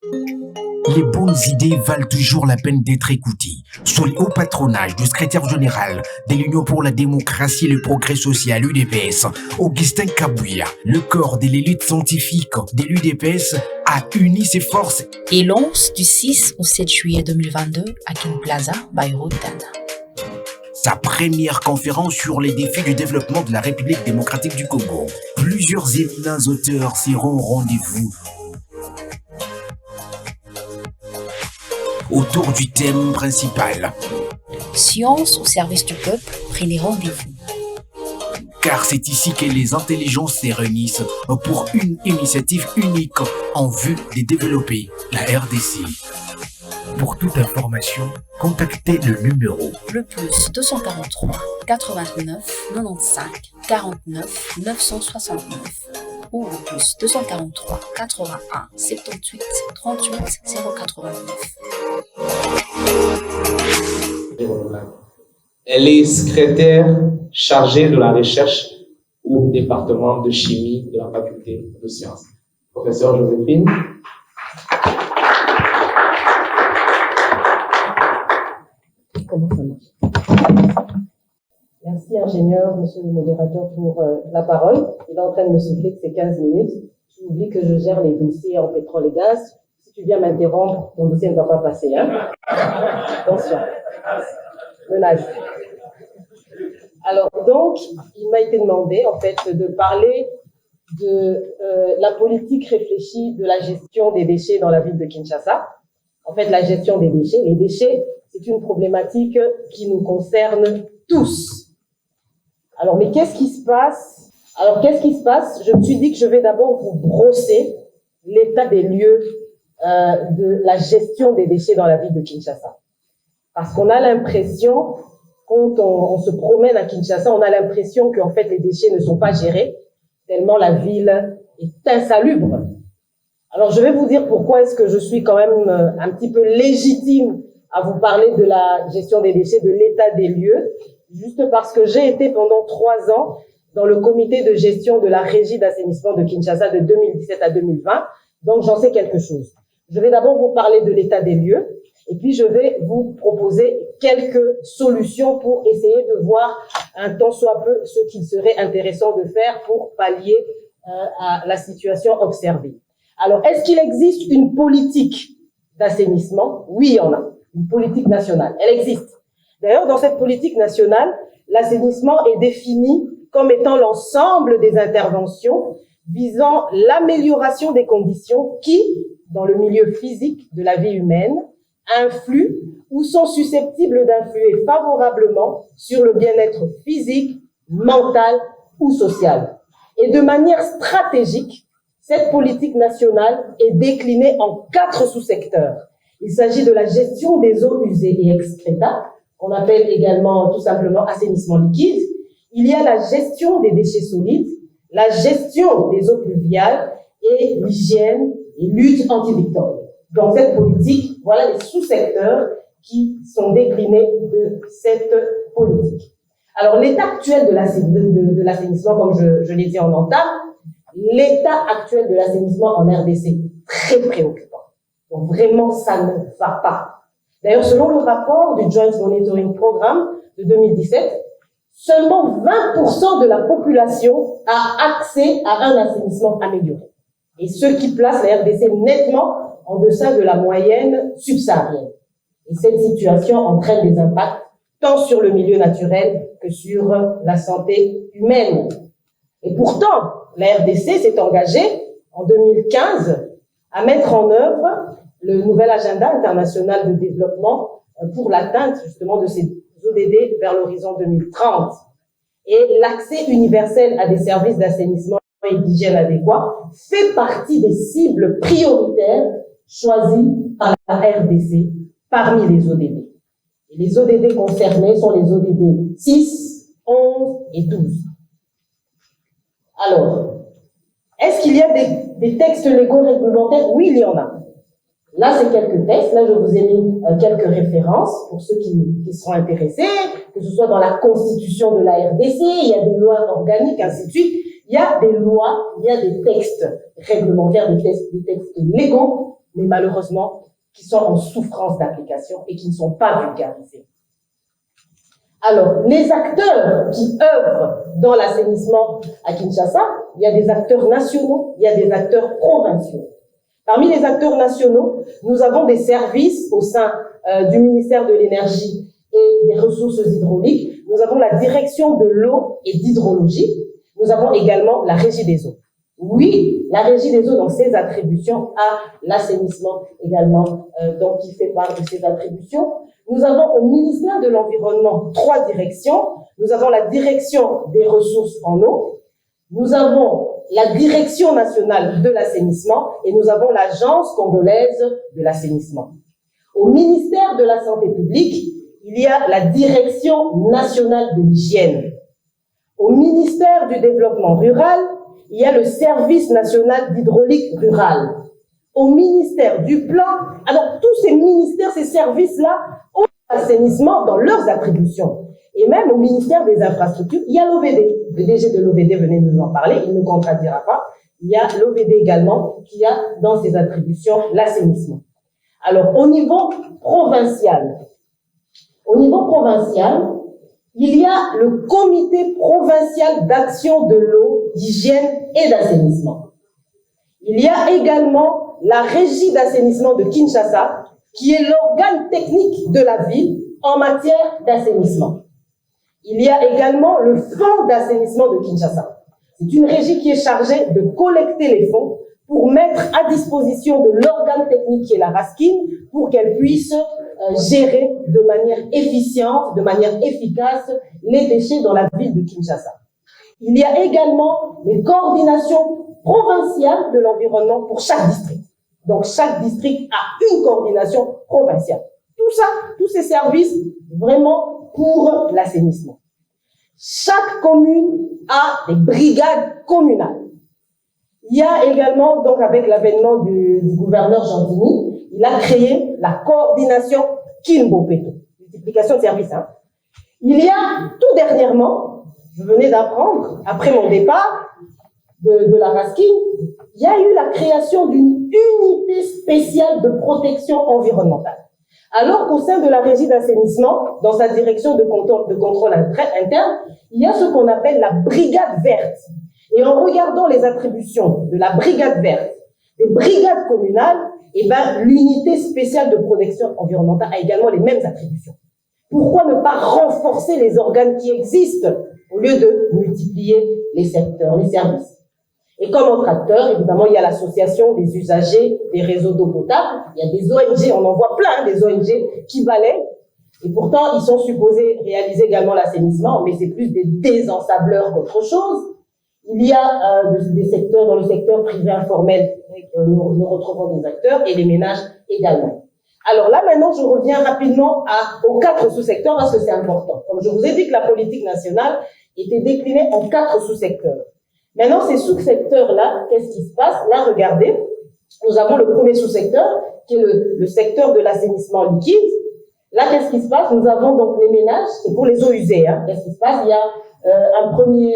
Les bonnes idées valent toujours la peine d'être écoutées. Sous le haut patronage du secrétaire général de l'Union pour la démocratie et le progrès social UDPS, Augustin Kabouya, le corps de l'élite scientifique de l'UDPS a uni ses forces et lance du 6 au 7 juillet 2022 à King Plaza, Bayrou, Dana. Sa première conférence sur les défis du développement de la République démocratique du Congo. Plusieurs éminents auteurs seront au rendez-vous autour du thème principal. Science au service du peuple, prenez rendez-vous. Car c'est ici que les intelligences se réunissent pour une initiative unique en vue de développer la RDC. Pour toute information, contactez le numéro le plus 243 89 95 49 969 ou le plus 243 81 78 38 089. Elle est secrétaire chargée de la recherche au département de chimie de la faculté de sciences. Professeur Joséphine. Comment ça marche? Merci, ingénieur, monsieur le modérateur, pour la parole. Il est en train de me souffler que c'est 15 minutes. J'oublie que je gère les dossiers en pétrole et gaz. Si tu viens m'interrompre, ton dossier ne va pas passer. Hein? Attention. Menace. Alors, donc, il m'a été demandé, en fait, de parler de la politique réfléchie de la gestion des déchets dans la ville de Kinshasa. En fait, la gestion des déchets. Les déchets, c'est une problématique qui nous concerne tous. Alors, mais qu'est-ce qui se passe? Je me suis dit que je vais d'abord vous brosser l'état des lieux de la gestion des déchets dans la ville de Kinshasa. Parce qu'on a l'impression, quand on se promène à Kinshasa, on a l'impression qu'en fait, les déchets ne sont pas gérés, tellement la ville est insalubre. Alors, je vais vous dire pourquoi est-ce que je suis quand même un petit peu légitime à vous parler de la gestion des déchets, de l'état des lieux, juste parce que j'ai été pendant 3 ans dans le comité de gestion de la régie d'assainissement de Kinshasa de 2017 à 2020, donc j'en sais quelque chose. Je vais d'abord vous parler de l'état des lieux, et puis je vais vous proposer quelques solutions pour essayer de voir un tant soit peu ce qu'il serait intéressant de faire pour pallier à la situation observée. Alors, est-ce qu'il existe une politique d'assainissement? Oui, il y en a. Une politique nationale. Elle existe. D'ailleurs, dans cette politique nationale, l'assainissement est défini comme étant l'ensemble des interventions visant l'amélioration des conditions qui, dans le milieu physique de la vie humaine, influent ou sont susceptibles d'influer favorablement sur le bien-être physique, mental ou social. Et de manière stratégique, cette politique nationale est déclinée en 4 sous-secteurs. Il s'agit de la gestion des eaux usées et excrétables, qu'on appelle également tout simplement assainissement liquide. Il y a la gestion des déchets solides, la gestion des eaux pluviales et l'hygiène et lutte antivectorielle. Dans cette politique, voilà les sous-secteurs qui sont déclinés de cette politique. Alors, l'état actuel de l'assainissement, comme je l'ai dit en entame, l'état actuel de l'assainissement en RDC, très préoccupant. Donc, vraiment, ça ne va pas. D'ailleurs, selon le rapport du Joint Monitoring Programme de 2017, seulement 20% de la population a accès à un assainissement amélioré. Et ce qui place la RDC nettement en deçà de la moyenne subsaharienne. Et cette situation entraîne des impacts tant sur le milieu naturel que sur la santé humaine. Et pourtant, la RDC s'est engagée en 2015 à mettre en œuvre le nouvel agenda international de développement pour l'atteinte justement de ces ODD vers l'horizon 2030. Et l'accès universel à des services d'assainissement et d'hygiène adéquats fait partie des cibles prioritaires choisies par la RDC parmi les ODD. Et les ODD concernés sont les ODD 6, 11 et 12. Alors, est-ce qu'il y a des textes légaux réglementaires? Oui, il y en a. Là, c'est quelques textes. Là, je vous ai mis quelques références pour ceux qui seront intéressés, que ce soit dans la constitution de la RDC, il y a des lois organiques, ainsi de suite. Il y a des lois, il y a des textes réglementaires, des textes légaux mais malheureusement, qui sont en souffrance d'application et qui ne sont pas vulgarisés. Alors, les acteurs qui œuvrent dans l'assainissement à Kinshasa, il y a des acteurs nationaux, il y a des acteurs provinciaux. Parmi les acteurs nationaux, nous avons des services au sein du ministère de l'Énergie et des Ressources hydrauliques. Nous avons la direction de l'eau et d'hydrologie. Nous avons également la régie des eaux. Oui, la régie des eaux, dans ses attributions, à l'assainissement également, donc qui fait part de ses attributions. Nous avons au ministère de l'Environnement 3 directions. Nous avons la direction des ressources en eau. Nous avons la direction nationale de l'assainissement et nous avons l'agence congolaise de l'assainissement. Au ministère de la Santé publique, il y a la direction nationale de l'hygiène. Au ministère du développement rural, il y a le service national d'hydraulique rurale. Au ministère du plan, alors tous ces ministères, ces services-là ont l'assainissement dans leurs attributions. Et même au ministère des infrastructures, il y a l'OVD. Le DG de l'OVD venait nous en parler, il ne contredira pas. Il y a l'OVD également qui a dans ses attributions l'assainissement. Alors au niveau provincial, il y a le comité provincial d'action de l'eau, d'hygiène et d'assainissement. Il y a également la régie d'assainissement de Kinshasa, qui est l'organe technique de la ville en matière d'assainissement. Il y a également le fonds d'assainissement de Kinshasa. C'est une régie qui est chargée de collecter les fonds pour mettre à disposition de l'organe technique qui est la RASKIN pour qu'elle puisse gérer de manière efficiente, de manière efficace les déchets dans la ville de Kinshasa. Il y a également les coordinations provinciales de l'environnement pour chaque district. Donc chaque district a une coordination provinciale. Tout ça, tous ces services, vraiment pour l'assainissement. Chaque commune a des brigades communales. Il y a également, donc avec l'avènement du gouverneur Jandini, il a créé la coordination Kinbopeto, multiplication de services. Il y a tout dernièrement, je venais d'apprendre, après mon départ de la RASKIN, il y a eu la création d'une unité spéciale de protection environnementale. Alors qu'au sein de la régie d'assainissement, dans sa direction de contrôle interne, il y a ce qu'on appelle la brigade verte. Et en regardant les attributions de la brigade verte, des brigades communales, eh ben, l'unité spéciale de protection environnementale a également les mêmes attributions. Pourquoi ne pas renforcer les organes qui existent au lieu de multiplier les secteurs, les services? Et comme autre acteur, évidemment, il y a l'association des usagers des réseaux d'eau potable. Il y a des ONG, on en voit plein, des ONG qui balayent. Et pourtant, ils sont supposés réaliser également l'assainissement, mais c'est plus des désensableurs qu'autre chose. Il y a des secteurs, dans le secteur privé informel, nous retrouvons des acteurs et les ménages également. Alors là, maintenant, je reviens rapidement aux 4 sous-secteurs parce que c'est important. Comme je vous ai dit que la politique nationale était déclinée en 4 sous-secteurs. Maintenant, ces sous-secteurs-là, qu'est-ce qui se passe? Là, regardez, nous avons le premier sous-secteur, qui est le secteur de l'assainissement liquide. Là, qu'est-ce qui se passe? Nous avons donc les ménages, c'est pour les eaux usées. Qu'est-ce qui se passe? Il y a un premier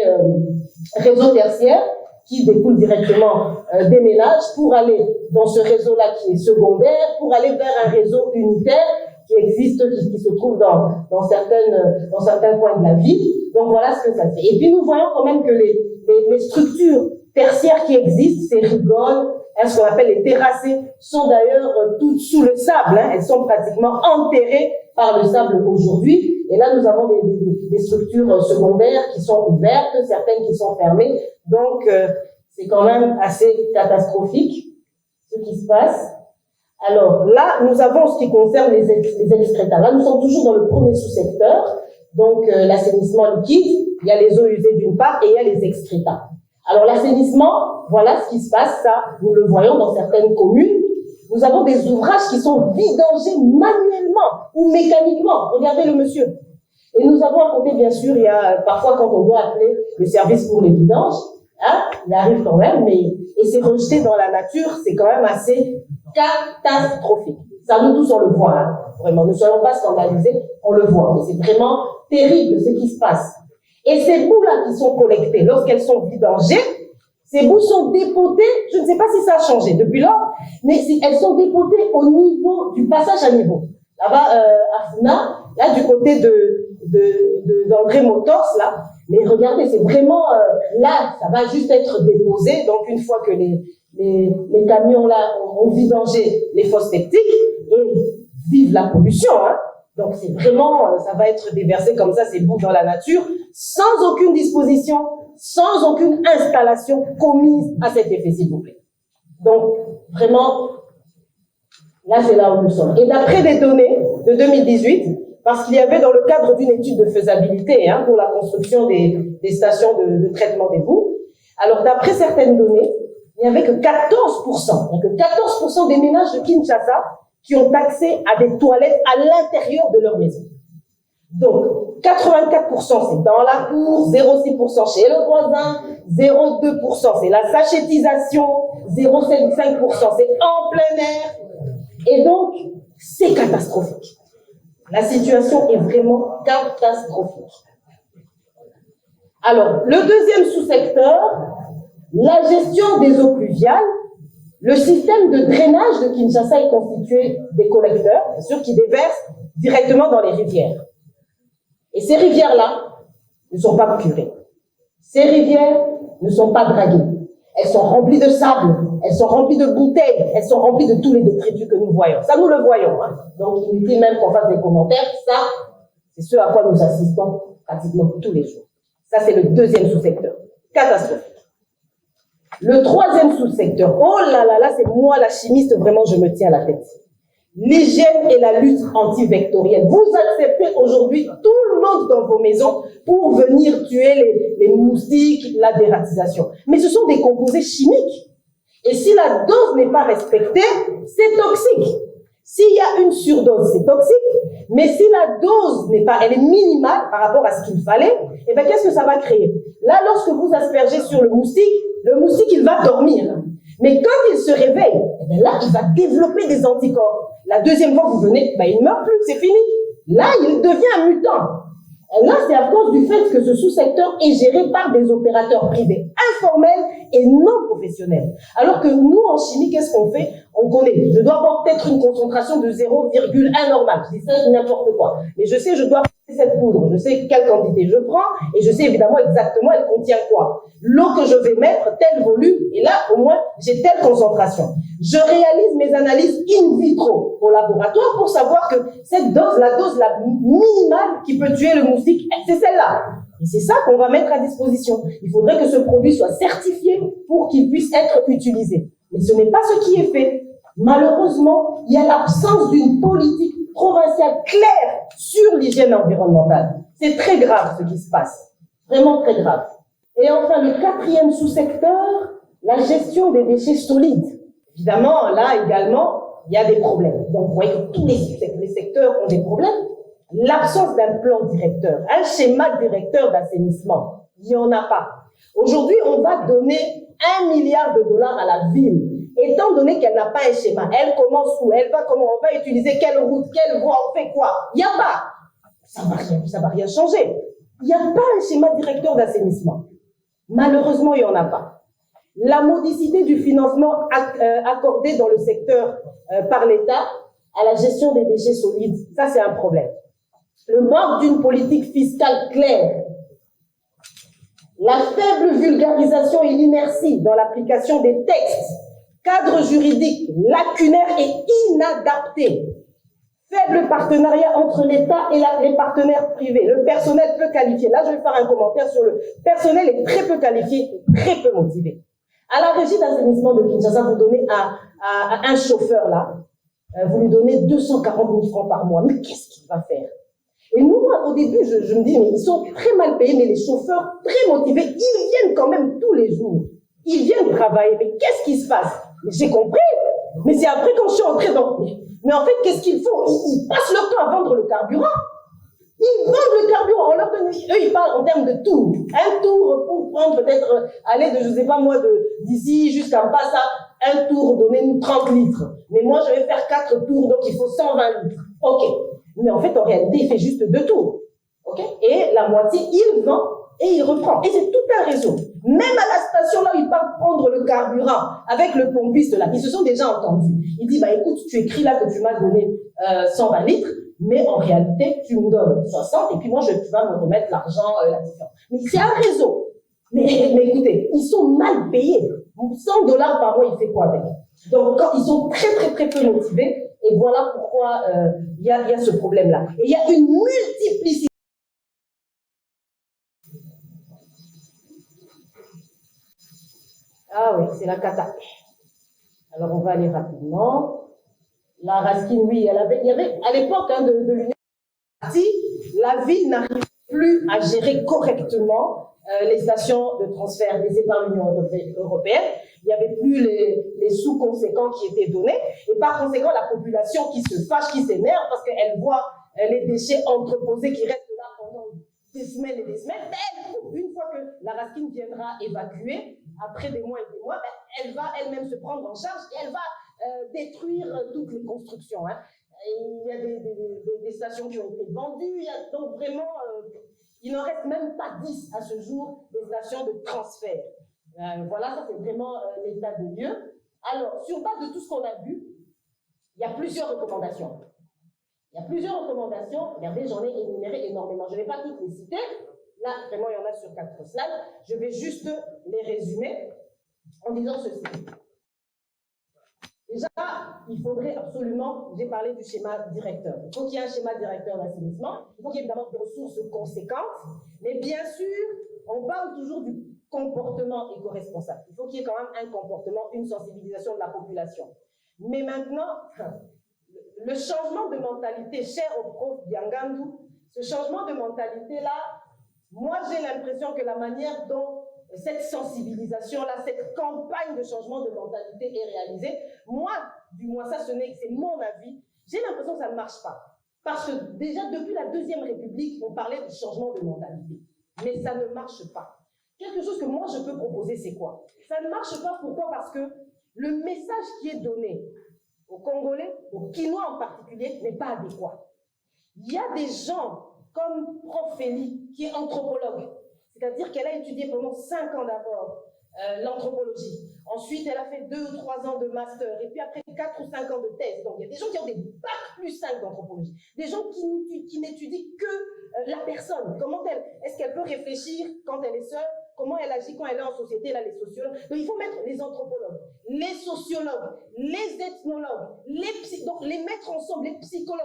réseau tertiaire qui découle directement des ménages pour aller dans ce réseau-là qui est secondaire, pour aller vers un réseau unitaire qui existe, qui se trouve dans certains coins de la ville. Donc voilà ce que ça fait. Et puis nous voyons quand même que les structures tertiaires qui existent, ces rigoles, ce qu'on appelle les terrassés, sont d'ailleurs toutes sous le sable. Elles sont pratiquement enterrées par le sable aujourd'hui. Et là, nous avons des structures secondaires qui sont ouvertes, certaines qui sont fermées. Donc, c'est quand même assez catastrophique ce qui se passe. Alors là, nous avons ce qui concerne les excrétants. Là, nous sommes toujours dans le premier sous-secteur. Donc, l'assainissement liquide, il y a les eaux usées d'une part et il y a les excrétants. Alors, l'assainissement, voilà ce qui se passe, ça, nous le voyons dans certaines communes. Nous avons des ouvrages qui sont vidangés manuellement ou mécaniquement. Regardez le monsieur. Et nous avons à côté, bien sûr, il y a parfois quand on doit appeler le service pour les vidanges, il arrive quand même, et c'est rejeté dans la nature, c'est quand même assez catastrophique. Ça, nous tous, on le voit, vraiment. Ne soyons pas scandalisés, on le voit. Mais c'est vraiment terrible ce qui se passe. Et ces boues-là qui sont collectées, lorsqu'elles sont vidangées, ces boues sont dépotées, je ne sais pas si ça a changé depuis lors, Mais elles sont dépotées au niveau du passage à niveau. Là-bas, à Funa, là, du côté d'André Motors, là, mais regardez, c'est vraiment, là, ça va juste être déposé. Donc, une fois que les camions, là, ont vidangé les fosses septiques, et vive la pollution, hein. Donc, c'est vraiment, ça va être déversé comme ça, c'est beau dans la nature, sans aucune disposition, sans aucune installation commise à cet effet, s'il vous plaît. Donc, vraiment, là, c'est là où nous sommes. Et d'après des données de 2018, parce qu'il y avait dans le cadre d'une étude de faisabilité pour la construction des stations de traitement des boues, alors d'après certaines données, il n'y avait que 14%, donc 14% des ménages de Kinshasa qui ont accès à des toilettes à l'intérieur de leur maison. Donc, 84% c'est dans la cour, 0,6% chez le voisin, 0,2% c'est la sachétisation, 0,5% c'est en plein air. Et donc, c'est catastrophique. La situation est vraiment catastrophique. Alors, le deuxième sous-secteur, la gestion des eaux pluviales. Le système de drainage de Kinshasa est constitué des collecteurs, bien sûr, qui déversent directement dans les rivières. Et ces rivières-là ne sont pas curées. Ces rivières ne sont pas draguées. Elles sont remplies de sable, elles sont remplies de bouteilles, elles sont remplies de tous les détritus que nous voyons. Ça, nous le voyons. Donc, inutile même qu'on fasse des commentaires. Ça, c'est ce à quoi nous assistons pratiquement tous les jours. Ça, c'est le deuxième sous-secteur. Catastrophique. Le troisième sous-secteur, oh là là là, c'est moi la chimiste, vraiment, je me tiens à la tête. L'hygiène et la lutte antivectorielle. Vous acceptez aujourd'hui tout le monde dans vos maisons pour venir tuer les moustiques, la dératisation. Mais ce sont des composés chimiques. Et si la dose n'est pas respectée, c'est toxique. S'il y a une surdose, c'est toxique. Mais si la dose n'est pas, elle est minimale par rapport à ce qu'il fallait, eh bien, qu'est-ce que ça va créer? Là, lorsque vous aspergez sur le moustique, il va dormir. Mais quand il se réveille, eh bien là, il va développer des anticorps. La deuxième fois que vous venez, ben, il ne meurt plus, c'est fini. Là, il devient un mutant. Et là, c'est à cause du fait que ce sous-secteur est géré par des opérateurs privés, informels et non professionnels. Alors que nous, en chimie, qu'est-ce qu'on fait? On connaît. Je dois avoir peut-être une concentration de 0,1 normale. Je dis ça, n'importe quoi. Mais je sais, je dois prendre cette poudre. Je sais quelle quantité je prends et je sais évidemment exactement elle contient quoi. L'eau que je vais mettre, tel volume, et là, au moins, j'ai telle concentration. Je réalise mes analyses in vitro au laboratoire pour savoir que cette dose, la dose la minimale qui peut tuer le moustique, c'est celle-là. Et c'est ça qu'on va mettre à disposition. Il faudrait que ce produit soit certifié pour qu'il puisse être utilisé. Mais ce n'est pas ce qui est fait. Malheureusement, il y a l'absence d'une politique provinciale claire sur l'hygiène environnementale. C'est très grave ce qui se passe. Vraiment très grave. Et enfin, le quatrième sous-secteur, la gestion des déchets solides. Évidemment, là également, il y a des problèmes. Donc, vous voyez que tous les secteurs ont des problèmes. L'absence d'un plan directeur, un schéma directeur d'assainissement, il n'y en a pas. Aujourd'hui, on va donner 1 milliard de dollars à la ville. Étant donné qu'elle n'a pas un schéma, elle commence où? Elle va comment? On va utiliser quelle route, quelle voie, on fait quoi? Il n'y a pas. Ça va rien changer. Il n'y a pas un schéma directeur d'assainissement. Malheureusement, il n'y en a pas. La modicité du financement accordé dans le secteur par l'État à la gestion des déchets solides, ça c'est un problème. Le manque d'une politique fiscale claire, la faible vulgarisation et l'inertie dans l'application des textes, cadre juridique lacunaire et inadapté, faible partenariat entre l'État et les partenaires privés. Le personnel peu qualifié. Là, je vais faire un commentaire sur le personnel est très peu qualifié, très peu motivé. À la régie d'assainissement de Kinshasa, vous donnez à un chauffeur là, vous lui donnez 240 000 francs par mois. Mais qu'est-ce qu'il va faire? Et nous, au début, je me dis, mais ils sont très mal payés, mais les chauffeurs très motivés, ils viennent quand même tous les jours. Ils viennent travailler. Mais qu'est-ce qui se passe? J'ai compris. Mais c'est après quand je suis entrée dans... Mais en fait, qu'est-ce qu'ils font? Ils passent leur temps à vendre le carburant. Ils vendent le carburant. On leur donne... Eux, ils parlent en termes de tour. Un tour pour prendre peut-être, aller de, je sais pas moi, d'ici jusqu'à Bassa, un tour, donnez-nous 30 litres. Mais moi, je vais faire 4 tours, donc il faut 120 litres. OK. Mais en fait, en réalité, il fait juste 2 tours. OK? Et la moitié, il vend et il reprend. Et c'est tout un réseau. Même à la station, là où il part prendre le carburant avec le pompiste, là, ils se sont déjà entendus. Il dit, bah écoute, tu écris là que tu m'as donné 120 litres, mais en réalité, tu me donnes 60, et puis moi, tu vas me remettre l'argent, la différence. Mais c'est un réseau. Mais écoutez, ils sont mal payés. 100 $ par mois, il fait quoi avec? Donc, ils sont très peu motivés, et voilà pourquoi il y a ce problème-là. Et il y a une multiplicité. Ah oui, c'est la cata. Alors, on va aller rapidement. La Raskin, oui, il y avait à l'époque de l'Union, la ville n'arrive plus à gérer correctement les stations de transfert laissées par l'Union européenne. Il n'y avait plus les sous conséquents qui étaient donnés. Et par conséquent, la population qui se fâche, qui s'énerve, parce qu'elle voit les déchets entreposés qui restent là pendant des semaines et des semaines. Mais une fois que la Raskin viendra évacuer, après des mois et des mois, elle va elle-même se prendre en charge et elle va détruire toutes les constructions. Hein. Il y a des stations qui ont été vendues, donc vraiment, il n'en reste même pas 10 à ce jour des stations de transfert. Voilà, ça c'est vraiment l'état des lieux. Alors, sur base de tout ce qu'on a vu, il y a plusieurs recommandations. Regardez, j'en ai énuméré énormément. Je ne vais pas toutes les citer. Là, vraiment, il y en a sur 4 slides. Je vais juste les résumer en disant ceci. Déjà, il faudrait absolument, j'ai parlé du schéma directeur. Il faut qu'il y ait un schéma directeur d'assainissement. Il faut qu'il y ait évidemment des ressources conséquentes. Mais bien sûr, on parle toujours du comportement éco-responsable. Il faut qu'il y ait quand même un comportement, une sensibilisation de la population. Mais maintenant, le changement de mentalité, cher au prof Biangandou, ce changement de mentalité-là, moi j'ai l'impression que la manière dont cette sensibilisation-là, cette campagne de changement de mentalité est réalisée, moi, du moins ça, c'est mon avis, j'ai l'impression que ça ne marche pas. Parce que déjà, depuis la Deuxième République, on parlait de changement de mentalité. Mais ça ne marche pas. Quelque chose que moi, je peux proposer, c'est quoi? Ça ne marche pas, pourquoi? Parce que le message qui est donné aux Congolais, aux Kinois en particulier, n'est pas adéquat. Il y a des gens comme Prof Feli, qui est anthropologue, c'est-à-dire qu'elle a étudié pendant 5 ans d'abord l'anthropologie. Ensuite, elle a fait 2 ou 3 ans de master, et puis après 4 ou 5 ans de thèse. Donc, il y a des gens qui ont des bac+5 d'anthropologie, des gens qui n'étudient que la personne. Est-ce qu'elle peut réfléchir quand elle est seule? Comment elle agit quand elle est en société, là, les sociologues. Donc, il faut mettre les anthropologues, les sociologues, les ethnologues, donc les mettre ensemble, les psychologues,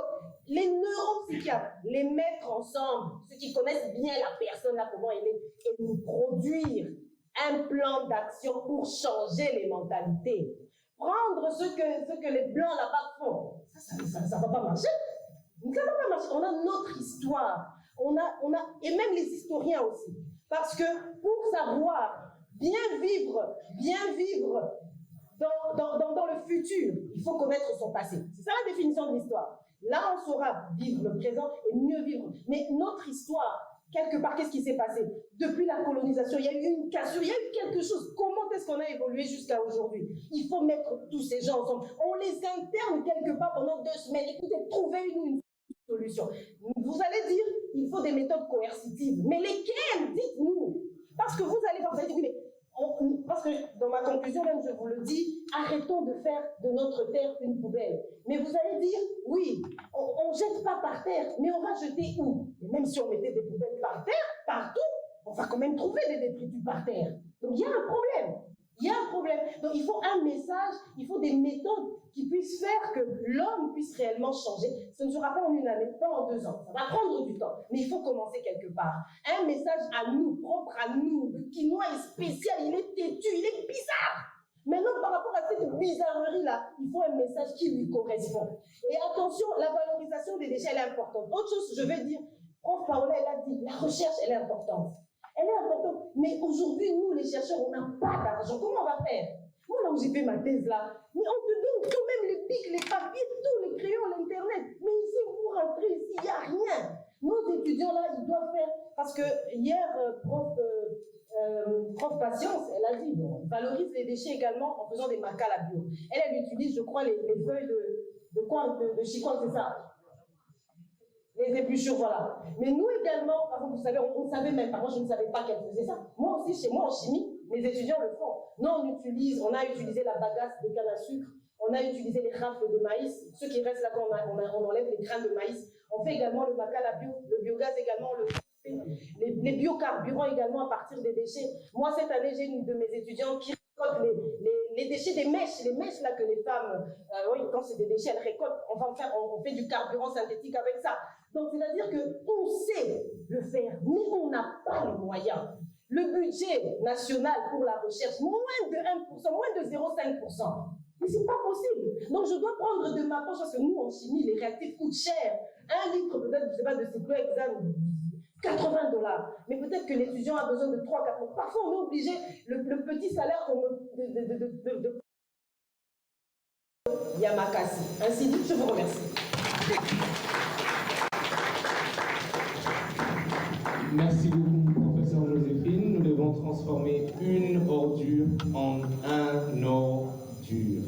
les neuropsychiatres, les mettre ensemble, ceux qui connaissent bien la personne, là, comment elle est, et nous produire un plan d'action pour changer les mentalités. Prendre ce que les Blancs là-bas font, ça ne va pas marcher. Ça va pas marcher. On a notre histoire, et même les historiens aussi. Parce que pour savoir bien vivre dans le futur, il faut connaître son passé. C'est ça la définition de l'histoire. Là, on saura vivre le présent et mieux vivre. Mais notre histoire, quelque part, qu'est-ce qui s'est passé? Depuis la colonisation, il y a eu une cassure, il y a eu quelque chose. Comment est-ce qu'on a évolué jusqu'à aujourd'hui? Il faut mettre tous ces gens ensemble. On les interne quelque part pendant 2 semaines. Écoutez, trouvez une solution. Vous allez dire, il faut des méthodes coercitives. Mais lesquelles? Dites-nous. Parce que vous allez voir, vous allez dire, mais parce que dans ma conclusion, même je vous le dis, arrêtons de faire de notre terre une poubelle. Mais vous allez dire, oui, on ne jette pas par terre, mais on va jeter où? Et même si on mettait des poubelles par terre, partout, on va quand même trouver des détritus par terre. Donc il y a un problème. Il y a un problème. Donc il faut un message, il faut des méthodes qui puissent faire que l'homme puisse réellement changer. Ce ne sera pas en 1 année, pas en 2 ans. Ça va prendre du temps, mais il faut commencer quelque part. Un message à nous, propre à nous. Le Quinois est spécial, il est têtu, il est bizarre. Maintenant, par rapport à cette bizarrerie-là, il faut un message qui lui correspond. Et attention, la valorisation des déchets, elle est importante. Autre chose, je vais dire, Prof Paola, elle a dit, la recherche, elle est importante. Elle est importante. Mais aujourd'hui, nous, les chercheurs, on n'a pas d'argent. Comment on va faire? Moi, là où j'ai fait ma thèse, là, mais on te donne tout, même les pics, les papiers, tous les crayons, l'Internet. Mais ici, vous rentrez ici, il n'y a rien. Nos étudiants, là, ils doivent faire... Parce que hier, prof Patience, elle a dit, bon, valorise les déchets également en faisant des macas à la bio. Elle utilise, je crois, les feuilles de quoi, de chicoine, c'est ça. Les épluchures, voilà. Mais nous également, par exemple, vous savez, on ne savait même pas, moi je ne savais pas qu'elle faisait ça. Moi aussi, chez moi en chimie, mes étudiants le font. Nous, on a utilisé la bagasse de canne à sucre, on a utilisé les rafles de maïs, ceux qui restent là quand on enlève les grains de maïs. On fait également le macala bio, le biogaz également, les biocarburants également à partir des déchets. Moi, cette année, j'ai une de mes étudiantes qui récolte les déchets des mèches, les mèches là que les femmes, oui, quand c'est des déchets, elles récoltent. On fait du carburant synthétique avec ça. Donc, c'est-à-dire qu'on sait le faire, mais on n'a pas les moyens. Le budget national pour la recherche, moins de 1%, moins de 0,5%. Mais c'est pas possible. Donc, je dois prendre de ma poche, parce que nous, en chimie, les réactifs coûtent cher. 1 litre, peut-être, je ne sais pas, de cyclohexane, $80. Mais peut-être que l'étudiant a besoin de 3-4 mois. Parfois, on est obligé, le petit salaire qu'on me... Yamakasi. Ainsi dit, je vous remercie. Merci beaucoup, professeur Joséphine. Nous devons transformer une ordure en un ordure.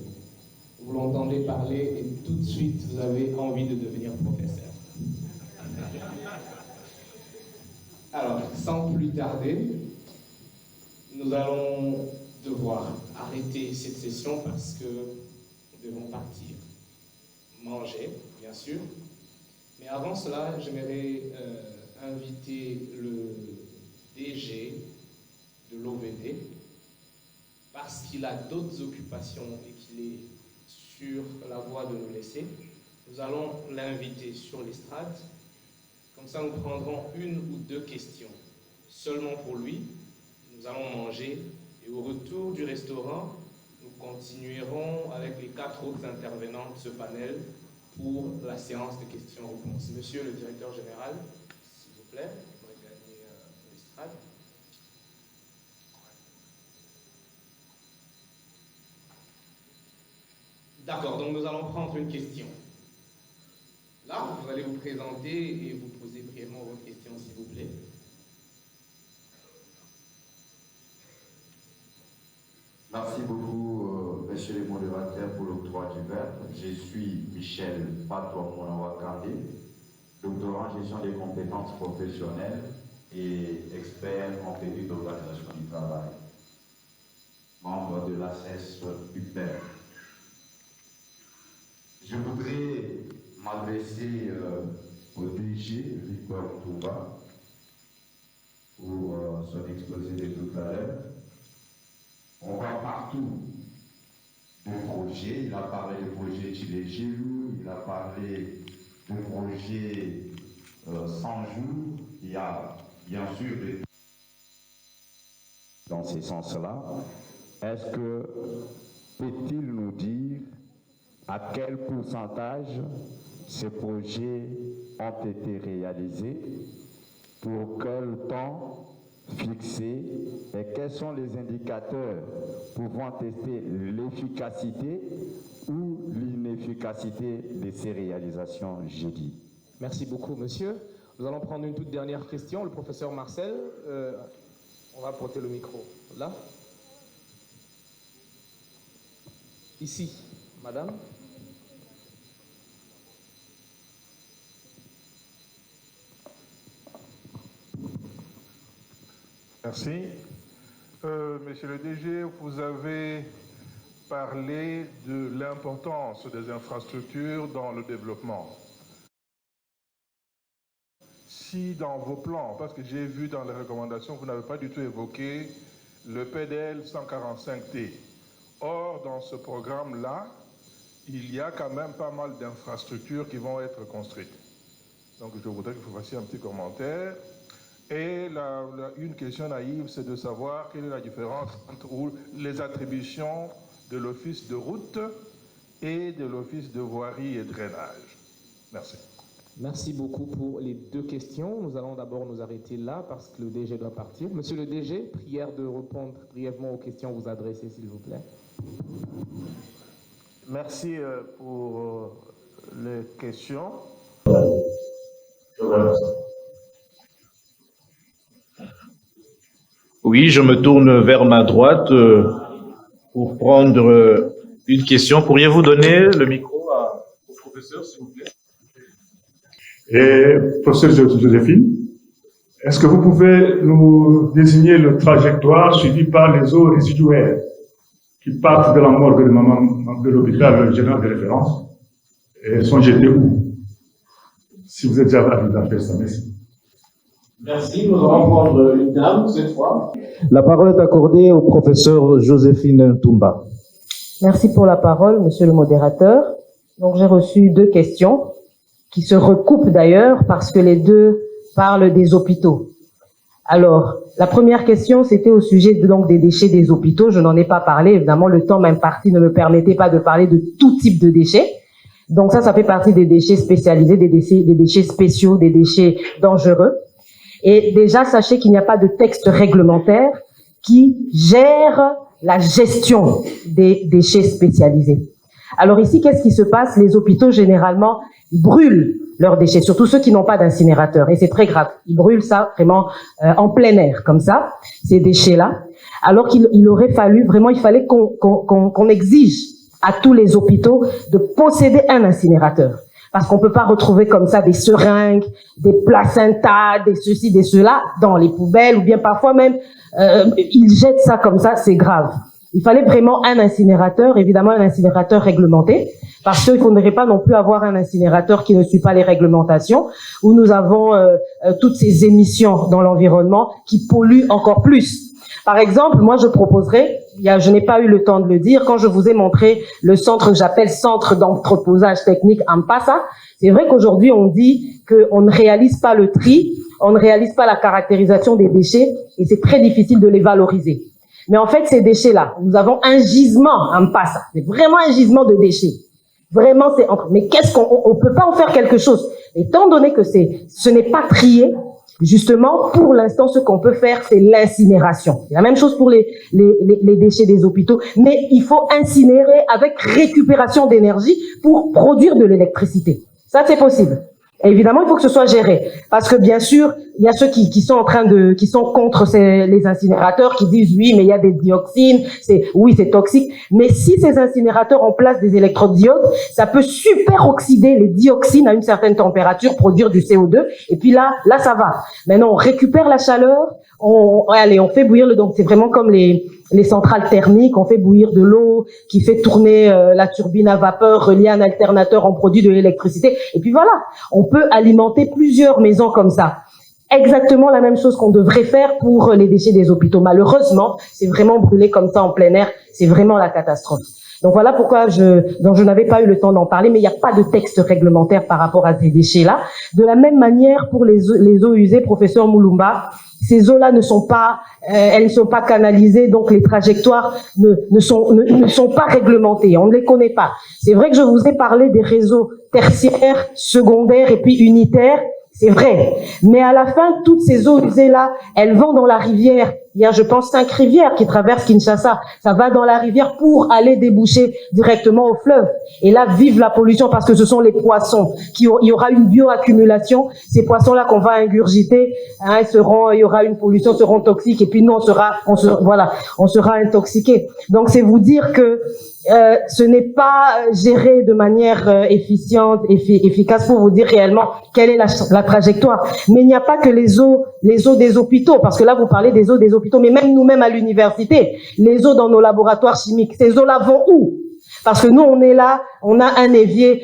Vous l'entendez parler et tout de suite, vous avez envie de devenir professeur. Alors, sans plus tarder, nous allons devoir arrêter cette session parce que nous devons partir. Manger, bien sûr. Mais avant cela, j'aimerais inviter le DG de l'OVD parce qu'il a d'autres occupations et qu'il est sur la voie de nous laisser. Nous allons l'inviter sur l'estrade. Comme ça, nous prendrons 1 ou 2 questions seulement pour lui. Nous allons manger et au retour du restaurant, nous continuerons avec les 4 autres intervenants de ce panel pour la séance de questions-réponses. Monsieur le directeur général, s'il vous plaît, vous pourrez gagner l'estrade. D'accord, donc nous allons prendre une question. Là, vous allez vous présenter et vous poser brièvement votre question, s'il vous plaît. Merci beaucoup, messieurs les modérateurs, pour l'octroi du verbe. Je suis Michel Patois-Monawakandé, doctorant en gestion des compétences professionnelles et expert en technique d'organisation du travail, membre de l'ACES UPER. Je voudrais m'adresser au DG Victor Touba pour son exposé de tout à l'heure. On voit partout de projets. Il a parlé de projet Chile-Gilou, il a parlé de projet 100 jours. Il y a bien sûr des... Dans ce sens-là, est-ce que peut-il nous dire à quel pourcentage ces projets ont été réalisés, pour quel temps fixé et quels sont les indicateurs pouvant tester l'efficacité ou l'inefficacité de ces réalisations, j'ai dit. Merci beaucoup, monsieur. Nous allons prendre une toute dernière question. Le professeur Marcel, on va porter le micro. Là. Ici, madame. Merci. Monsieur le DG, vous avez parlé de l'importance des infrastructures dans le développement. Si dans vos plans, parce que j'ai vu dans les recommandations, vous n'avez pas du tout évoqué le PDL 145T. Or, dans ce programme-là, il y a quand même pas mal d'infrastructures qui vont être construites. Donc, je voudrais que vous fassiez un petit commentaire. Et une question naïve, c'est de savoir quelle est la différence entre les attributions de l'Office de route et de l'Office de voirie et drainage. Merci. Merci beaucoup pour les 2 questions. Nous allons d'abord nous arrêter là parce que le DG doit partir. Monsieur le DG, prière de répondre brièvement aux questions vous adressées, s'il vous plaît. Merci pour les questions. Oui, je me tourne vers ma droite pour prendre une question. Pourriez-vous donner le micro au professeur, s'il vous plaît? Et professeur Joséphine, est-ce que vous pouvez nous désigner le trajectoire suivi par les eaux résiduaires qui partent de la morgue de l'hôpital général de référence et sont jetées où? Si vous êtes déjà arrivé à faire ça, merci. Merci, nous allons prendre une dame cette fois. La parole est accordée au professeur Joséphine Toumba. Merci pour la parole, monsieur le modérateur. Donc, j'ai reçu 2 questions qui se recoupent d'ailleurs parce que les 2 parlent des hôpitaux. Alors, la première question, c'était au sujet donc des déchets des hôpitaux. Je n'en ai pas parlé. Évidemment, le temps m'imparti ne me permettait pas de parler de tout type de déchets. Donc ça fait partie des déchets spécialisés, des déchets spéciaux, des déchets dangereux. Et déjà, sachez qu'il n'y a pas de texte réglementaire qui gère la gestion des déchets spécialisés. Alors ici, qu'est-ce qui se passe? Les hôpitaux, généralement, brûlent leurs déchets, surtout ceux qui n'ont pas d'incinérateur. Et c'est très grave. Ils brûlent ça vraiment en plein air, comme ça, ces déchets-là. Alors qu'il aurait fallu, vraiment, il fallait qu'on exige à tous les hôpitaux de posséder un incinérateur. Parce qu'on peut pas retrouver comme ça des seringues, des placentas, des ceci, des cela dans les poubelles, ou bien parfois même, ils jettent ça comme ça, c'est grave. Il fallait vraiment un incinérateur, évidemment un incinérateur réglementé, parce qu'il ne faudrait pas non plus avoir un incinérateur qui ne suit pas les réglementations, où nous avons toutes ces émissions dans l'environnement qui polluent encore plus. Par exemple, moi je proposerais, je n'ai pas eu le temps de le dire, quand je vous ai montré le centre que j'appelle centre d'entreposage technique Ampassa, c'est vrai qu'aujourd'hui on dit qu'on ne réalise pas le tri, on ne réalise pas la caractérisation des déchets et c'est très difficile de les valoriser. Mais en fait, ces déchets-là, nous avons un gisement Ampassa, c'est vraiment un gisement de déchets. Vraiment, mais qu'est-ce qu'on peut pas en faire quelque chose? Étant donné que ce n'est pas trié, justement, pour l'instant, ce qu'on peut faire, c'est l'incinération. C'est la même chose pour les déchets des hôpitaux, mais il faut incinérer avec récupération d'énergie pour produire de l'électricité. Ça, c'est possible. Et évidemment, il faut que ce soit géré. Parce que bien sûr, il y a ceux qui sont contre les incinérateurs, qui disent oui, mais il y a des dioxines, oui, c'est toxique. Mais si ces incinérateurs ont place des électrodiodes, ça peut super oxyder les dioxines à une certaine température, produire du CO2. Et puis là, ça va. Maintenant, on récupère la chaleur, on fait bouillir donc c'est vraiment comme les centrales thermiques, on fait bouillir de l'eau qui fait tourner la turbine à vapeur reliée à un alternateur, on produit de l'électricité. Et puis voilà, on peut alimenter plusieurs maisons comme ça. Exactement la même chose qu'on devrait faire pour les déchets des hôpitaux. Malheureusement, c'est vraiment brûlé comme ça en plein air, c'est vraiment la catastrophe. Donc voilà pourquoi je n'avais pas eu le temps d'en parler, mais il n'y a pas de texte réglementaire par rapport à ces déchets-là. De la même manière, pour les eaux usées, professeur Moulumba, ces eaux-là elles ne sont pas canalisées, donc les trajectoires ne sont pas réglementées, on ne les connaît pas. C'est vrai que je vous ai parlé des réseaux tertiaires, secondaires et puis unitaires, c'est vrai. Mais à la fin, toutes ces eaux usées-là, elles vont dans la rivière. Il y a, je pense, 5 rivières qui traversent Kinshasa. Ça va dans la rivière pour aller déboucher directement au fleuve. Et là, vive la pollution parce que ce sont les poissons. Il y aura une bioaccumulation. Ces poissons-là qu'on va ingurgiter, il y aura une pollution, seront toxiques. Et puis nous, on sera intoxiqués. Donc, c'est vous dire que ce n'est pas géré de manière efficiente, efficace pour vous dire réellement quelle est la trajectoire. Mais il n'y a pas que les eaux des hôpitaux, parce que là vous parlez des eaux des hôpitaux, mais même nous-mêmes à l'université, les eaux dans nos laboratoires chimiques, ces eaux-là vont où? Parce que nous, on est là, on a un évier,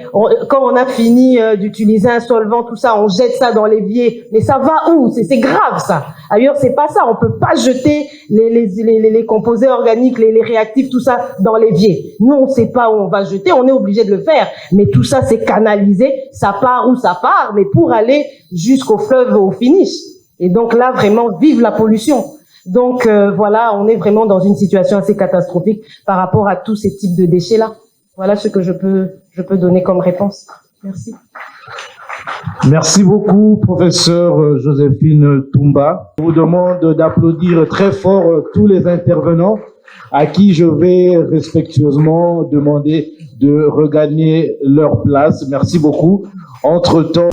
quand on a fini d'utiliser un solvant, tout ça, on jette ça dans l'évier. Mais ça va où? C'est grave, ça. Ailleurs, c'est pas ça. On peut pas jeter les composés organiques, les réactifs, tout ça dans l'évier. Nous, on sait pas où on va jeter, on est obligé de le faire. Mais tout ça, c'est canalisé, ça part où ça part, mais pour aller jusqu'au fleuve, au finish. Et donc là, vraiment, vive la pollution. Donc voilà, on est vraiment dans une situation assez catastrophique par rapport à tous ces types de déchets-là. Voilà ce que je peux donner comme réponse. Merci. Merci beaucoup, professeur Joséphine Toumba. Je vous demande d'applaudir très fort tous les intervenants à qui je vais respectueusement demander de regagner leur place. Merci beaucoup. Entre-temps...